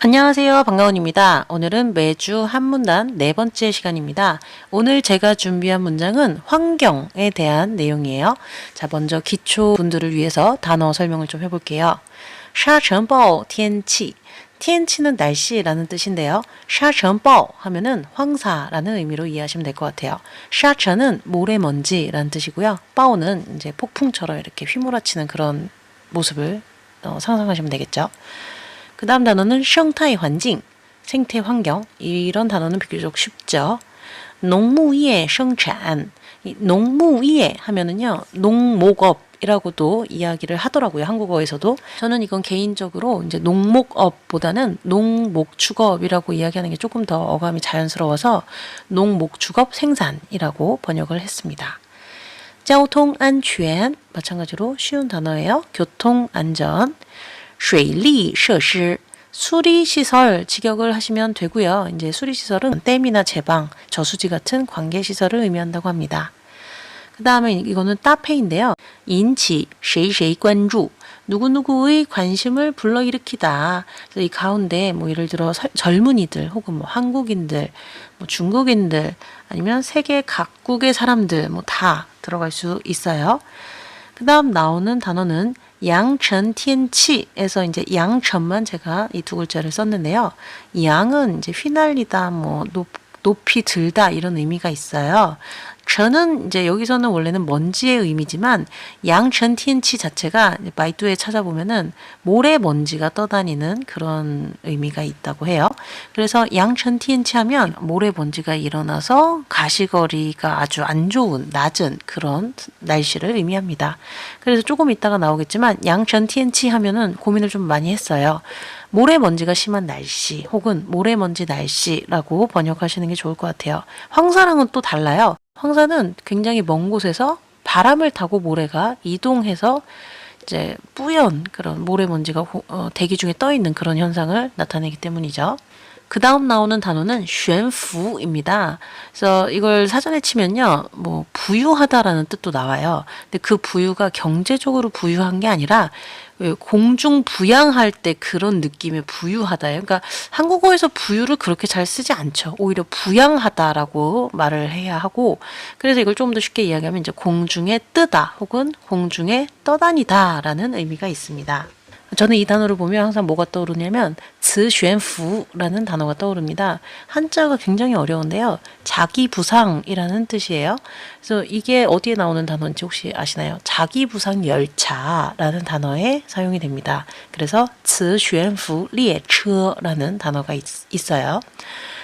안녕하세요. 방가온입니다. 오늘은 매주 한 문단 네 번째 시간입니다. 오늘 제가 준비한 문장은 환경에 대한 내용이에요. 자, 먼저 기초 분들을 위해서 단어 설명을 좀 해볼게요. 沙尘暴天气 天气는 날씨라는 뜻인데요. 沙尘暴 하면은 황사라는 의미로 이해하시면 될 것 같아요. 沙尘은 모래먼지라는 뜻이고요. 暴는 이제 폭풍처럼 이렇게 휘몰아치는 그런 모습을 상상하시면 되겠죠. 그 다음 단어는 生态环境, 생태 환경. 이런 단어는 비교적 쉽죠. 农牧业生产, 농무예 하면은요, 농목업이라고도 이야기를 하더라고요. 한국어에서도. 저는 이건 개인적으로 이제 농목업보다는 농목축업이라고 이야기하는 게 조금 더 어감이 자연스러워서 농목축업 생산이라고 번역을 했습니다. 交通安全, 마찬가지로 쉬운 단어예요. 교통안전. 水利设施, 수리시설 직역을 하시면 되고요. 이제 수리시설은 댐이나 제방, 저수지 같은 관계시설을 의미한다고 합니다. 그 다음에 이거는 따페인데요. 인치, 谁谁关注, 누구누구의 관심을 불러일으키다. 그래서 이 가운데 뭐 예를 들어 젊은이들 혹은 뭐 한국인들, 뭐 중국인들 아니면 세계 각국의 사람들 뭐 다 들어갈 수 있어요. 그 다음 나오는 단어는 양천텐치에서 이제 양천만 제가 이 두 글자를 썼는데요. 양은 이제 휘날리다, 뭐 높이 들다 이런 의미가 있어요. 천은 이제 여기서는 원래는 먼지의 의미지만 양천텐치 자체가 바이두에 찾아보면은 모래먼지가 떠다니는 그런 의미가 있다고 해요. 그래서 양천텐치 하면 모래먼지가 일어나서 가시거리가 아주 안 좋은 낮은 그런 날씨를 의미합니다. 그래서 조금 있다가 나오겠지만 양천텐치 하면은 고민을 좀 많이 했어요. 모래먼지가 심한 날씨 혹은 모래먼지 날씨라고 번역하시는 게 좋을 것 같아요. 황사랑은 또 달라요. 황사는 굉장히 먼 곳에서 바람을 타고 모래가 이동해서 이제 뿌연 그런 모래먼지가 대기 중에 떠 있는 그런 현상을 나타내기 때문이죠. 그 다음 나오는 단어는 悬浮입니다. 그래서 이걸 사전에 치면요, 뭐 부유하다라는 뜻도 나와요. 근데 그 부유가 경제적으로 부유한 게 아니라 공중 부양할 때 그런 느낌의 부유하다예요. 그러니까 한국어에서 부유를 그렇게 잘 쓰지 않죠. 오히려 부양하다라고 말을 해야 하고, 그래서 이걸 좀 더 쉽게 이야기하면 이제 공중에 뜨다 혹은 공중에 떠다니다라는 의미가 있습니다. 저는 이 단어를 보면 항상 뭐가 떠오르냐면 磁悬浮라는 단어가 떠오릅니다. 한자가 굉장히 어려운데요. 자기부상이라는 뜻이에요. 그래서 이게 어디에 나오는 단어인지 혹시 아시나요? 자기부상 열차라는 단어에 사용이 됩니다. 그래서 磁悬浮列车라는 단어가 있어요.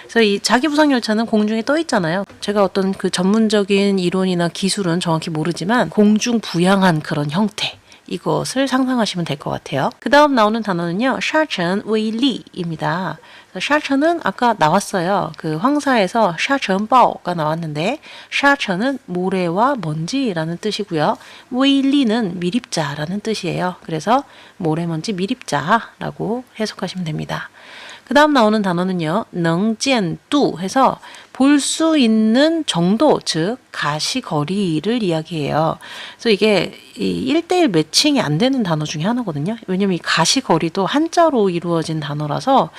그래서 이 자기부상 열차는 공중에 떠 있잖아요. 제가 어떤 그 전문적인 이론이나 기술은 정확히 모르지만 공중 부양한 그런 형태, 이것을 상상하시면 될 것 같아요. 그 다음 나오는 단어는요, 沙尘威力입니다.沙尘은 아까 나왔어요. 그 황사에서 沙尘暴가 나왔는데, 沙尘은 모래와 먼지라는 뜻이고요. 威力는 미립자라는 뜻이에요. 그래서 모래먼지 미립자라고 해석하시면 됩니다. 그 다음 나오는 단어는요, 能见度 해서 볼 수 있는 정도, 즉 가시거리를 이야기해요. 그래서 이게 1:1 매칭이 안 되는 단어 중에 하나거든요. 왜냐면 이 가시거리도 한자로 이루어진 단어라서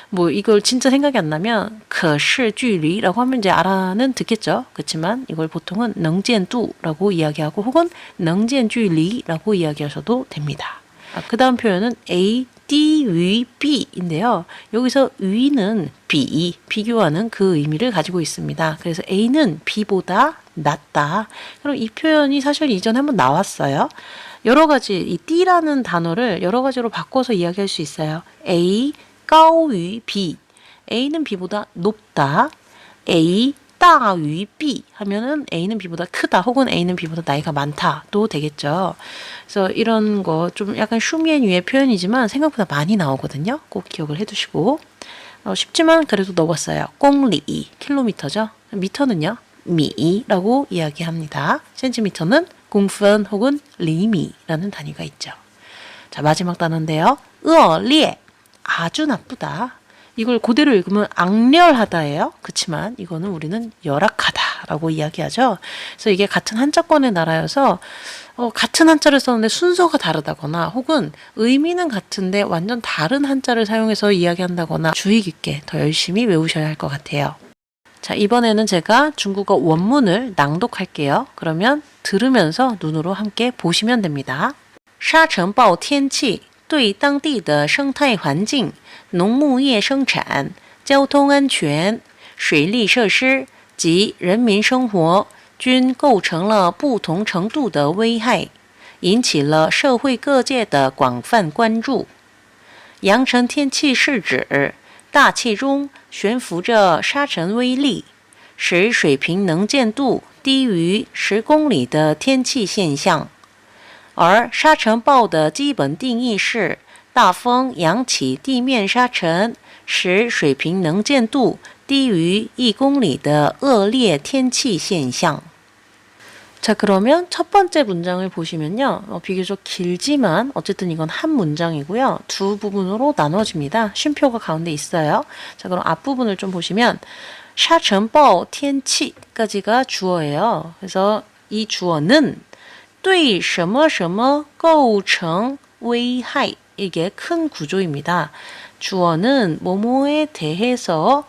뭐 이걸 진짜 생각이 안 나면 可视距离라고 하면 이제 알아는 듣겠죠. 그렇지만 이걸 보통은 能见度라고 이야기하고 혹은 能见距离라고 이야기하셔도 됩니다. 그 다음 표현은 A, D, 위, B인데요. 여기서 위는 B, 비교하는 그 의미를 가지고 있습니다. 그래서 A는 B보다 낫다. 그럼 이 표현이 사실 이전에 한번 나왔어요. 여러 가지, 이 D라는 단어를 여러 가지로 바꿔서 이야기할 수 있어요. A, 高于 B. A는 B보다 높다. A, 大于 B 하면은 A는 B보다 크다 혹은 A는 B보다 나이가 많다도 되겠죠. 그래서 이런 거 좀 약간 슈미엔유의 표현이지만 생각보다 많이 나오거든요. 꼭 기억을 해두시고 쉽지만 그래도 넣어봤어요. 공리, 킬로미터죠. 미터는요, 미라고 이야기합니다. 센티미터는 공분 혹은 리미라는 단위가 있죠. 자, 마지막 단어인데요. 恶劣, 아주 나쁘다. 이걸 그대로 읽으면 악렬하다예요. 그렇지만 이거는 우리는 열악하다 나라라고 이야기하죠. 그래서 이게 같은 한자권의 나라여서 같은 한자를 썼는데 순서가 다르다거나 혹은 의미는 같은데 완전 다른 한자를 사용해서 이야기한다거나 주의 깊게 더 열심히 외우셔야 할 것 같아요. 자, 이번에는 제가 중국어 원문을 낭독할게요. 그러면 들으면서 눈으로 함께 보시면 됩니다. 沙尘暴天气对当地的生态环境、农牧业生产、交通安全、水利设施及人民生活均构成了不同程度的危害，引起了社会各界的广泛关注。扬尘天气是指大气中悬浮着沙尘微粒，使水平能见度低于10公里的天气现象。而沙尘暴的基本定义是大风扬起地面沙尘，使水平能见度低于1公里的恶劣天气现象。 자, 그러면 첫 번째 문장을 보시면요. 비교적 길지만 어쨌든 이건 한 문장이고요. 두 부분으로 나눠집니다. 쉼표가 가운데 있어요. 자, 그럼 앞부분을 좀 보시면 沙尘暴天气까지가 주어예요. 그래서 이 주어는 对什么什么构成危害 이게 큰 구조입니다. 주어는 뭐뭐에 대해서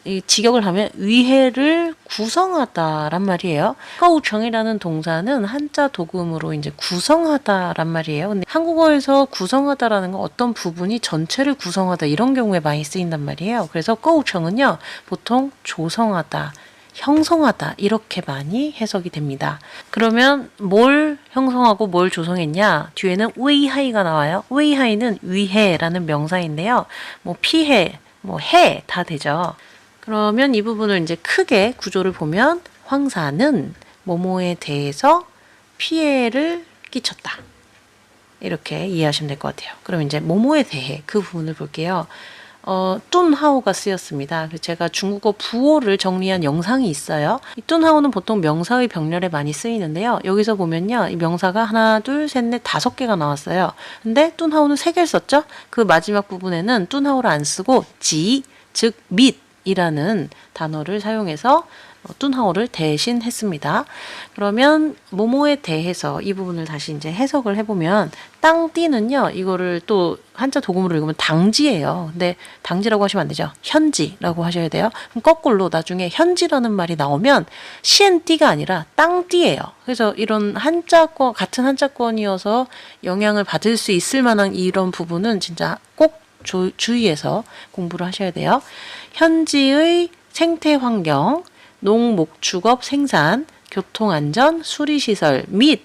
이 직역을 하면 위해를 구성하다란 말이에요.构成이라는 동사는 한자 도금으로 이제 구성하다란 말이에요. 근데 한국어에서 구성하다라는 건 어떤 부분이 전체를 구성하다 이런 경우에 많이 쓰인단 말이에요. 그래서 构成은요 보통 조성하다, 형성하다 이렇게 많이 해석이 됩니다. 그러면 뭘 형성하고 뭘 조성했냐? 뒤에는 웨이하이가 나와요. 웨이하이는 위해라는 명사인데요. 뭐 피해, 뭐 해 다 되죠. 그러면 이 부분을 이제 크게 구조를 보면 황사는 뭐뭐에 대해서 피해를 끼쳤다. 이렇게 이해하시면 될 것 같아요. 그럼 이제 뭐뭐에 대해 그 부분을 볼게요. 뚠하오가 쓰였습니다. 제가 중국어 부호를 정리한 영상이 있어요. 이 뚠하오는 보통 명사의 병렬에 많이 쓰이는데요. 여기서 보면요. 이 명사가 하나, 둘, 셋, 넷, 5개가 나왔어요. 근데 뚠하오는 3개를 썼죠? 그 마지막 부분에는 뚠하오를 안 쓰고 지, 즉 및 이라는 단어를 사용해서 뚠하오를 대신했습니다. 그러면 뭐뭐에 대해서 이 부분을 다시 이제 해석을 해보면 땅띠는요 이거를 또 한자 도금으로 읽으면 당지예요. 근데 당지라고 하시면 안 되죠. 현지라고 하셔야 돼요. 그럼 거꾸로 나중에 현지라는 말이 나오면 시엔띠가 아니라 땅띠예요. 그래서 이런 한자권 같은 한자권이어서 영향을 받을 수 있을 만한 이런 부분은 진짜 꼭 주의해서 공부를 하셔야 돼요. 현지의 생태 환경, 농목축업 생산, 교통안전, 수리시설 및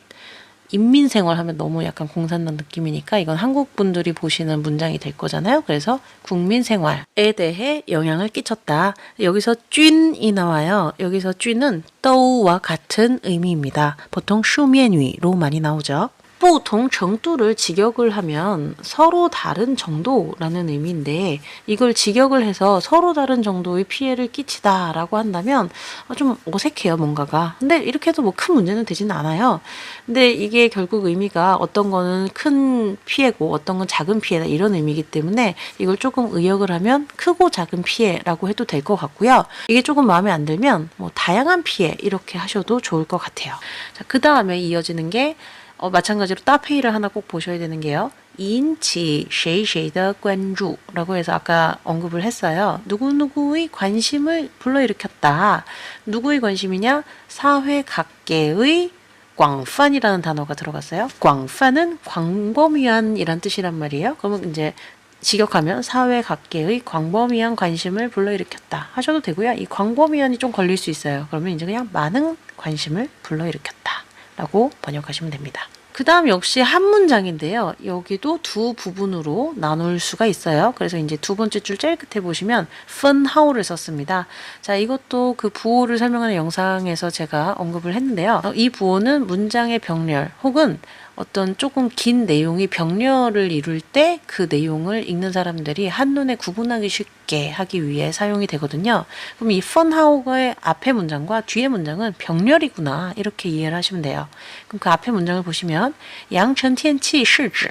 인민생활 하면 너무 약간 공산당 느낌이니까 이건 한국 분들이 보시는 문장이 될 거잖아요. 그래서 국민생활에 대해 영향을 끼쳤다. 여기서 쥔이 나와요. 여기서 쥔은 떠우와 같은 의미입니다. 보통 슈면위로 많이 나오죠. 不同程度를 직역을 하면 서로 다른 정도라는 의미인데 이걸 직역을 해서 서로 다른 정도의 피해를 끼치다 라고 한다면 좀 어색해요 뭔가가. 근데 이렇게 해도 뭐 큰 문제는 되지는 않아요. 근데 이게 결국 의미가 어떤 거는 큰 피해고 어떤 건 작은 피해다 이런 의미이기 때문에 이걸 조금 의역을 하면 크고 작은 피해라고 해도 될 것 같고요. 이게 조금 마음에 안 들면 뭐 다양한 피해 이렇게 하셔도 좋을 것 같아요. 자, 그 다음에 이어지는 게 마찬가지로 따페이를 하나 꼭 보셔야 되는 게요. 引起谁谁的关注라고 해서 아까 언급을 했어요. 누구누구의 관심을 불러일으켰다. 누구의 관심이냐? 사회 각계의 广泛이라는 단어가 들어갔어요. 广泛은 광범위한이란 뜻이란 말이에요. 그러면 이제 직역하면 사회 각계의 광범위한 관심을 불러일으켰다 하셔도 되고요. 이 광범위한이 좀 걸릴 수 있어요. 그러면 이제 그냥 많은 관심을 불러일으켰다 라고 번역하시면 됩니다. 그 다음 역시 한 문장인데요. 여기도 두 부분으로 나눌 수가 있어요. 그래서 이제 두 번째 줄 제일 끝에 보시면 펀하오를 썼습니다. 자, 이것도 그 부호를 설명하는 영상에서 제가 언급을 했는데요. 이 부호는 문장의 병렬 혹은 어떤 조금 긴 내용이 병렬을 이룰 때 그 내용을 읽는 사람들이 한눈에 구분하기 쉽게 하기 위해 사용이 되거든요. 그럼 이 펀하우거의 앞에 문장과 뒤에 문장은 병렬이구나 이렇게 이해를 하시면 돼요. 그럼 그 앞에 문장을 보시면 양천텐치 시지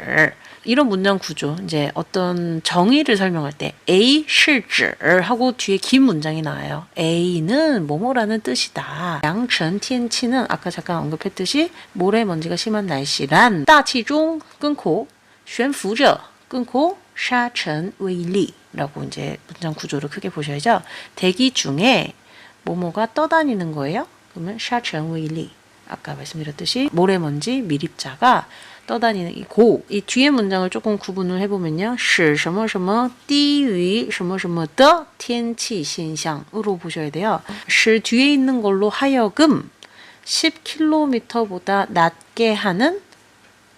이런 문장 구조, 이제 어떤 정의를 설명할 때 A 是指 하고 뒤에 긴 문장이 나와요. A는 뭐뭐라는 뜻이다. 양천天气는 아까 잠깐 언급했듯이 모래먼지가 심한 날씨란 大气中 끊고 悬浮着 끊고 沙尘微粒라고 이제 문장 구조를 크게 보셔야죠. 대기 중에 뭐뭐가 떠다니는 거예요. 그러면 沙尘微粒. 아까 말씀드렸듯이 모래먼지 미립자가 떠다니는 이 뒤에 문장을 조금 구분을 해보면요. 是什么什么低于什么什么的天气现象으로 보셔야 돼요. 是 뒤에 있는 걸로 하여금 10km보다 낮게 하는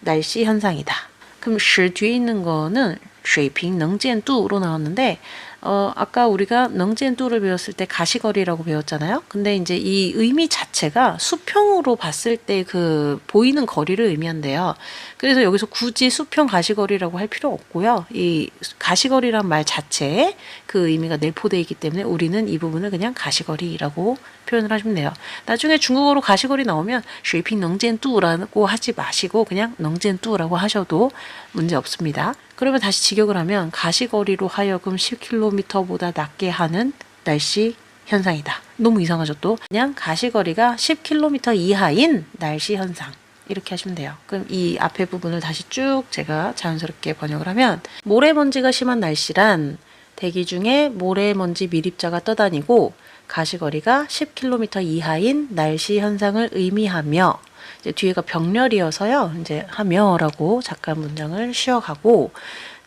날씨 현상이다. 그럼 是 뒤에 있는 거는 水平能见度로 나왔는데 아까 우리가 능젠두를 배웠을 때 가시거리라고 배웠잖아요. 근데 이제 이 의미 자체가 수평으로 봤을 때 그 보이는 거리를 의미한대요. 그래서 여기서 굳이 수평 가시거리라고 할 필요 없고요. 이 가시거리란 말 자체에 그 의미가 내포되어 있기 때문에 우리는 이 부분을 그냥 가시거리라고 표현을 하시면 돼요. 나중에 중국어로 가시거리 나오면 水平能见度라고 하지 마시고 그냥 能见度라고 하셔도 문제 없습니다. 그러면 다시 직역을 하면 가시거리로 하여금 10km보다 낮게 하는 날씨 현상이다. 너무 이상하죠 또? 그냥 가시거리가 10km 이하인 날씨 현상 이렇게 하시면 돼요. 그럼 이 앞에 부분을 다시 쭉 제가 자연스럽게 번역을 하면 모래먼지가 심한 날씨란 대기 중에 모래먼지 미립자가 떠다니고 가시거리가 10km 이하인 날씨 현상을 의미하며 이제 뒤에가 병렬이어서요. 이제 하며라고 잠깐 문장을 쉬어가고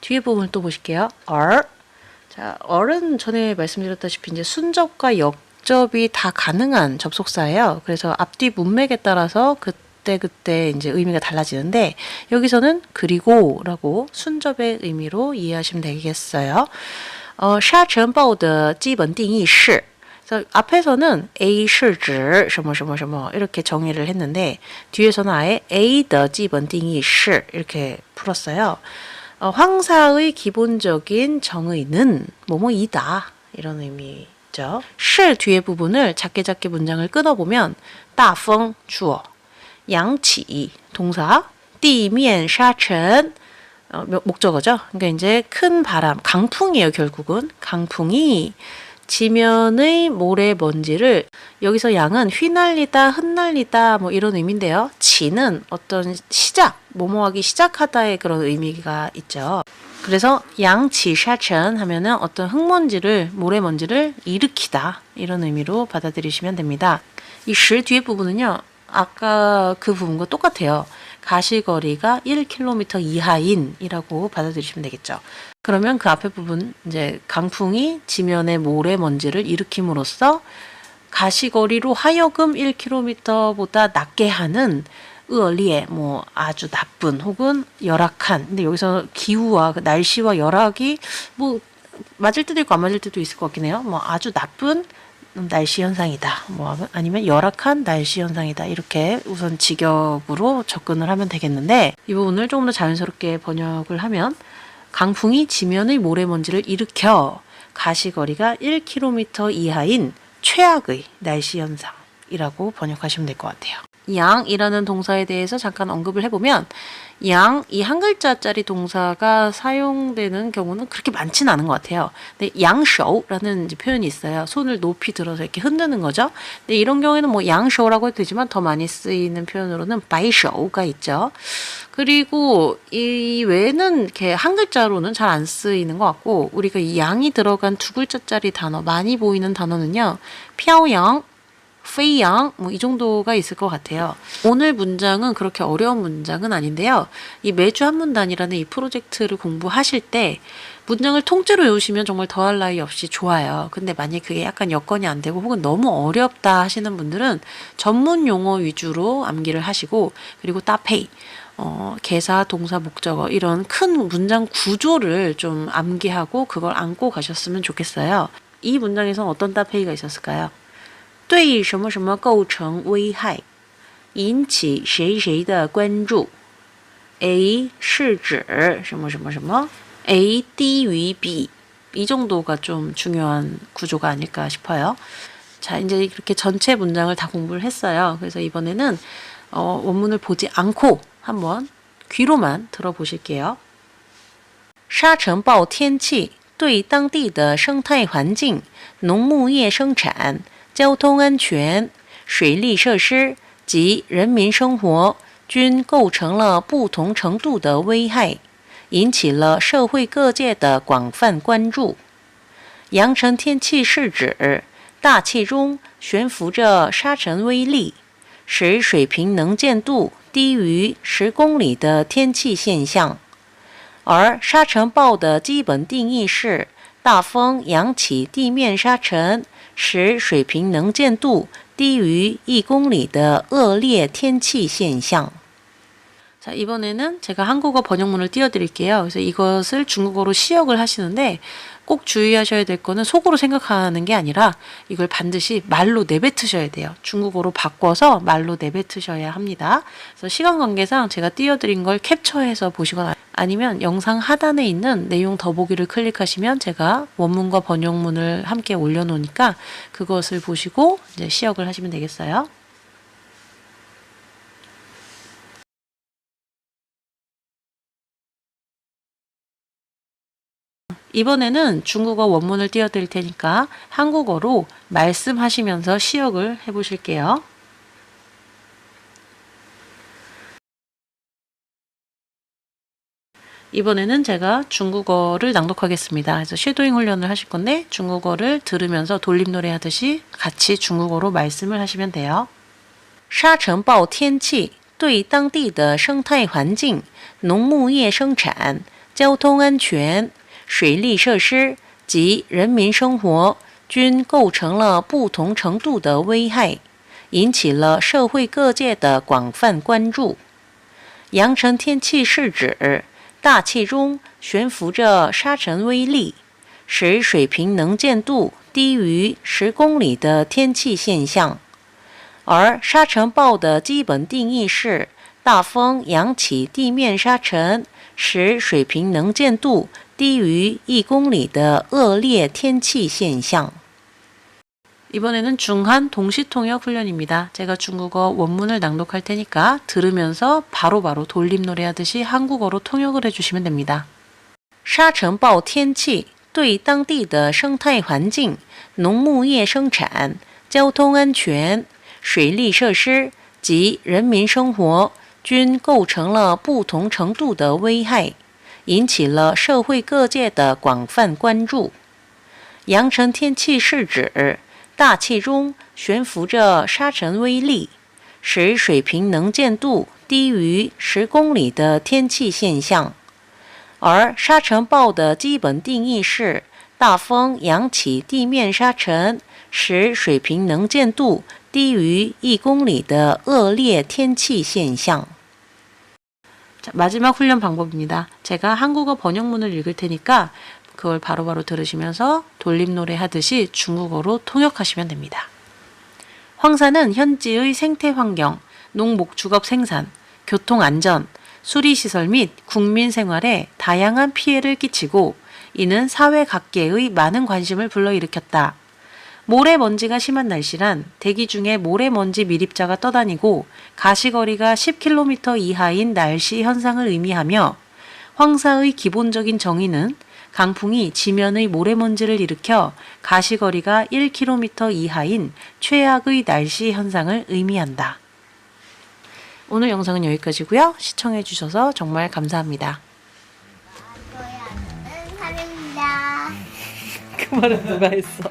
뒤에 부분을 또 보실게요. 자, 얼은 전에 말씀드렸다시피 이제 순접과 역접이 다 가능한 접속사예요. 그래서 앞뒤 문맥에 따라서 그때 이제 의미가 달라지는데 여기서는 그리고라고 순접의 의미로 이해하시면 되겠어요. 沙尘暴的基本定义是 그래서 앞에서는 A 是指什么什么什么 이렇게 정의를 했는데 뒤에서는 아예 A 的基本定义是 이렇게 풀었어요. 황사의 기본적인 정의는 뭐뭐이다 이런 의미죠. 是 뒤에 부분을 작게 문장을 끊어보면 大风 주어, 扬起 동사, 地面沙尘 목적어죠. 그러니까 이제 큰 바람, 강풍이에요 결국은. 강풍이 지면의 모래먼지를 여기서 양은 휘날리다, 흩날리다 뭐 이런 의미인데요. 지는 어떤 시작, 뭐뭐하기 시작하다의 그런 의미가 있죠. 그래서 양치샤천 하면은 어떤 흙먼지를, 모래먼지를 일으키다 이런 의미로 받아들이시면 됩니다. 이 시 뒤에 부분은요. 아까 그 부분과 똑같아요. 가시거리가 1km 이하인이라고 받아들이시면 되겠죠. 그러면 그 앞에 부분 이제 강풍이 지면의 모래먼지를 일으킴으로써 가시거리로 하여금 1km보다 낮게 하는 恶劣, 뭐 아주 나쁜 혹은 열악한. 근데 여기서 기후와 날씨와 열악이 뭐 맞을 때도 있고 안 맞을 때도 있을 것 같긴 해요. 뭐 아주 나쁜 날씨 현상이다. 뭐 아니면 열악한 날씨 현상이다. 이렇게 우선 직역으로 접근을 하면 되겠는데 이 부분을 조금 더 자연스럽게 번역을 하면 강풍이 지면의 모래먼지를 일으켜 가시거리가 1km 이하인 최악의 날씨 현상이라고 번역하시면 될 것 같아요. 양이라는 동사에 대해서 잠깐 언급을 해보면 양, 이 한 글자짜리 동사가 사용되는 경우는 그렇게 많지는 않은 것 같아요. 근데 양쇼라는 표현이 있어요. 손을 높이 들어서 이렇게 흔드는 거죠. 근데 이런 경우에는 뭐 양쇼라고 해도 되지만 더 많이 쓰이는 표현으로는 바이쇼가 있죠. 그리고 이 외에는 이렇게 한 글자로는 잘 안 쓰이는 것 같고 우리가 이 양이 들어간 두 글자짜리 단어 많이 보이는 단어는요. 펴양, 페이양 뭐 이 정도가 있을 것 같아요. 오늘 문장은 그렇게 어려운 문장은 아닌데요. 이 매주 한 문단이라는 이 프로젝트를 공부하실 때 문장을 통째로 외우시면 정말 더할 나위 없이 좋아요. 근데 만약에 그게 약간 여건이 안 되고 혹은 너무 어렵다 하시는 분들은 전문 용어 위주로 암기를 하시고 그리고 따페이 개사, 동사, 목적어 이런 큰 문장 구조를 좀 암기하고 그걸 안고 가셨으면 좋겠어요. 이 문장에서 어떤 따페이가 있었을까요? 对什么什么构成危害引起谁谁的关注 A 是指什么什么什么 A 低于B 이 정도가 좀 중요한 구조가 아닐까 싶어요. 자, 이제 이렇게 전체 문장을 다 공부를 했어요. 그래서 이번에는 원문을 보지 않고 한번 귀로만 들어보실게요. 沙尘暴天气对当地的生态环境、农牧业生产、交通安全、水利设施及人民生活均构成了不同程度的危害，引起了社会各界的广泛关注。扬尘天气是指大气中悬浮着沙尘微粒，使水平能见度低于10公里的天气现象。而沙尘暴的基本定义是大风扬起地面沙尘，使水平能见度低于1公里的恶劣天气现象。 자, 이번에는 제가 한국어 번역문을 띄워드릴게요. 그래서 이것을 중국어로 시역을 하시는데 꼭 주의하셔야 될 거는 속으로 생각하는 게 아니라 이걸 반드시 말로 내뱉으셔야 돼요. 중국어로 바꿔서 말로 내뱉으셔야 합니다. 그래서 시간 관계상 제가 띄워드린 걸 캡처해서 보시거나 아니면 영상 하단에 있는 내용 더보기를 클릭하시면 제가 원문과 번역문을 함께 올려놓으니까 그것을 보시고 이제 시역을 하시면 되겠어요. 이번에는 중국어 원문을 띄워드릴 테니까 한국어로 말씀하시면서 시역을 해보실게요. 이번에는 제가 중국어를 낭독하겠습니다. 그래서 쉐도잉 훈련을 하실 건데 중국어를 들으면서 돌림노래 하듯이 같이 중국어로 말씀을 하시면 돼요. 沙尘暴天气对当地的生态环境、农牧业生产、交通安全、水利设施及人民生活均构成了不同程度的危害，引起了社会各界的广泛关注。扬尘天气是指大气中悬浮着沙尘微粒，使水平能见度低于10公里的天气现象。而沙尘暴的基本定义是大风扬起地面沙尘，使水平能见度低于1公里的恶劣天气现象。 이번에는 중한 동시통역 훈련입니다. 제가 중국어 원문을 낭독할 테니까 들으면서 바로바로 돌림노래 하듯이 한국어로 통역을 해주시면 됩니다. 沙尘暴天气对当地的生态环境、农牧业生产、交通安全、水利设施及人民生活均构成了不同程度的危害，引起了社会各界的广泛关注。扬尘天气是指大气中悬浮着沙尘微粒，使水平能见度低于10公里的天气现象。而沙尘暴的基本定义是大风扬起地面沙尘，使水平能见度低于1公里的恶劣天气现象。 자, 마지막 훈련 방법입니다. 제가 한국어 번역문을 읽을 테니까 그걸 바로바로 들으시면서 돌림노래 하듯이 중국어로 통역하시면 됩니다. 황사는 현지의 생태 환경, 농목주겁 생산, 교통안전, 수리시설 및 국민 생활에 다양한 피해를 끼치고 이는 사회 각계의 많은 관심을 불러일으켰다. 모래먼지가 심한 날씨란 대기 중에 모래먼지 밀입자가 떠다니고 가시거리가 10km 이하인 날씨 현상을 의미하며 황사의 기본적인 정의는 강풍이 지면의 모래먼지를 일으켜 가시거리가 1km 이하인 최악의 날씨 현상을 의미한다. 오늘 영상은 여기까지고요. 시청해주셔서 정말 감사합니다. 그 말은 누가 했어?